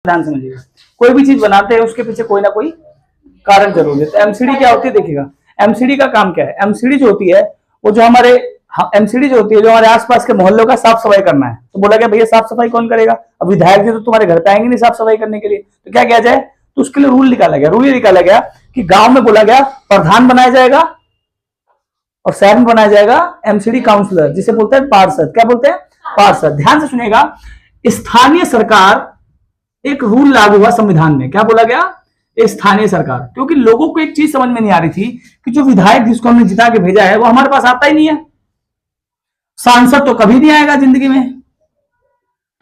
ध्यान समझिएगा, कोई भी चीज बनाते हैं उसके पीछे कोई ना कोई कारण जरूर है। तो एमसीडी क्या होती है देखिएगा, एमसीडी का काम क्या है, एमसीडी जो होती है वो जो हमारे एमसीडी जो होती है जो हमारे आसपास के मोहल्लों का साफ सफाई करना है। तो बोला गया भैया साफ सफाई कौन करेगा, अब विधायक जी तो तुम्हारे घर पे आएंगे नहीं साफ सफाई करने के लिए, तो क्या किया जाए, तो उसके लिए रूल निकाला गया। रूल ये निकाला गया कि गांव में बोला गया प्रधान बनाया जाएगा और शहर में बनाया जाएगा एमसीडी काउंसलर, जिसे बोलते हैं पार्षद। क्या बोलते हैं, पार्षद। ध्यान से सुनिएगा, स्थानीय सरकार एक रूल लागू हुआ संविधान में। क्या बोला गया, स्थानीय सरकार, क्योंकि लोगों को एक चीज समझ में नहीं आ रही थी कि जो विधायक जिसको हमने जिता के भेजा है वो हमारे पास आता ही नहीं है, सांसद तो कभी नहीं आएगा जिंदगी में,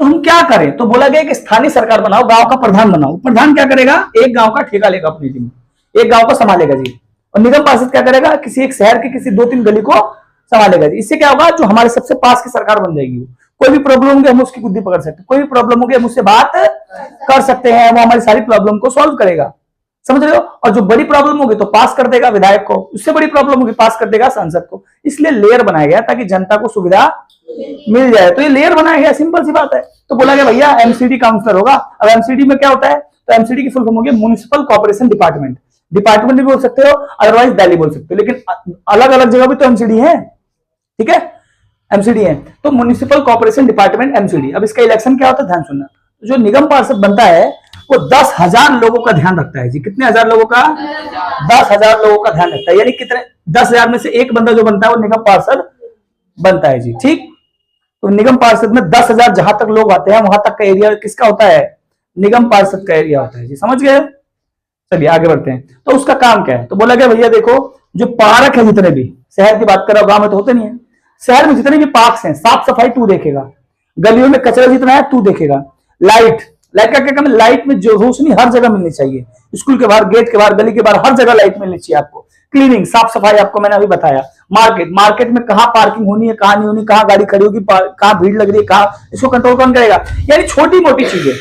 तो हम क्या करें। तो बोला गया कि स्थानीय सरकार बनाओ, गांव का प्रधान बनाओ। प्रधान क्या करेगा, एक गांव का ठेका लेगा अपनी टीम, एक गांव को संभालेगा जी। और निगम पार्षद क्या करेगा, किसी एक शहर के किसी 2-3 गली को संभालेगा जी। इससे क्या होगा, जो हमारे सबसे पास की सरकार बन जाएगी। कोई भी प्रॉब्लम होगी हम उसकी बुद्धि पकड़ सकते हैं, कोई भी प्रॉब्लम होगी हम उससे बात कर सकते हैं, वो हमारी सारी प्रॉब्लम को सॉल्व करेगा, समझ रहे हो। और जो बड़ी प्रॉब्लम होगी तो पास कर देगा विधायक को, उससे बड़ी प्रॉब्लम होगी पास कर देगा सांसद को। इसलिए लेयर बनाया गया ताकि जनता को सुविधा मिल जाए, तो ये लेयर बनाया गया, सिंपल सी बात है। तो बोला गया भैया एमसीडी काउंसलर होगा। अब एमसीडी में क्या होता है, तो एमसीडी की फुल फॉर्म होगी म्युनिसिपल कॉर्पोरेशन डिपार्टमेंट। डिपार्टमेंट भी बोल सकते हो, अदरवाइज दिल्ली बोल सकते हो, लेकिन अलग अलग जगह भी तो एमसीडी है, ठीक है, एमसीडी है। तो म्युनिसिपल कॉर्पोरेशन डिपार्टमेंट एमसीडी। अब इसका इलेक्शन क्या होता है, ध्यान सुनना। जो निगम पार्षद बनता है वो 10,000 लोगों का ध्यान रखता है जी। कितने हजार लोगों का, 10,000 लोगों का ध्यान रखता है। यानी कितने, 10,000 में से एक बंदा जो बनता है वो निगम पार्षद बनता है जी, ठीक। तो निगम पार्षद में 10,000 जहां तक लोग आते हैं वहां तक का एरिया किसका होता है, निगम पार्षद का एरिया होता है जी, समझ गए। चलिए आगे बढ़ते हैं। तो उसका काम क्या है, तो बोला गया भैया देखो जो पार्क है जितने भी, शहर की बात करो, गांव में तो होते नहीं है, शहर में जितने भी पार्क हैं साफ सफाई तू देखेगा, गलियों में कचरा जितना है तू देखेगा। लाइट का क्या काम है, लाइट में जो रोशनी हर जगह मिलनी चाहिए, स्कूल के बाहर, गेट के बाहर, गली के बाहर, हर जगह लाइट मिलनी चाहिए आपको। क्लीनिंग, साफ सफाई, आपको मैंने अभी बताया। मार्केट में कहां पार्किंग होनी है, कहां नहीं होनी, कहां गाड़ी खड़ी होगी, कहां भीड़ लग रही है, कहां, इसको कंट्रोल कौन करेगा, यानी छोटी मोटी चीजें।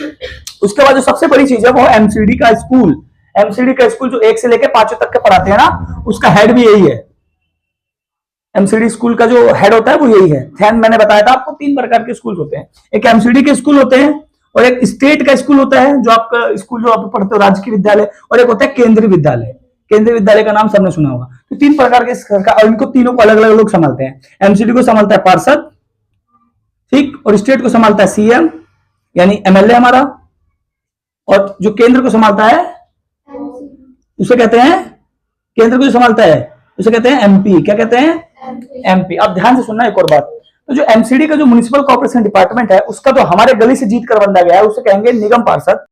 उसके बाद जो सबसे बड़ी चीज है वो एमसीडी का स्कूल। एमसीडी का स्कूल जो 1 से लेकर 5 तक के पढ़ाते हैं ना, उसका हेड भी यही है। एमसीडी स्कूल का जो हेड होता है वो यही है। ध्यान, मैंने बताया था आपको 3 प्रकार के स्कूल होते हैं, एक एमसीडी के स्कूल होते हैं, और एक स्टेट का स्कूल होता है जो आपका स्कूल जो आप पढ़ते हो राजकीय विद्यालय, और एक होता है केंद्रीय विद्यालय। केंद्रीय विद्यालय का नाम सबने सुना होगा। तो 3 प्रकार के सरकार, और इनको तीनों को अलग अलग लोग संभालते हैं। एमसीडी को संभालता है पार्षद, ठीक, और स्टेट को संभालता है सीएम यानी एमएलए हमारा, और जो केंद्र को संभालता है उसे कहते हैं, केंद्र को जो संभालता है उसे कहते हैं एमपी। क्या कहते हैं, एमपी। अब ध्यान से सुनना एक और बात, तो जो एमसीडी का जो म्युनिसिपल कॉर्पोरेशन डिपार्टमेंट है उसका तो हमारे गली से जीत कर बंदा गया है, उसे कहेंगे निगम पार्षद।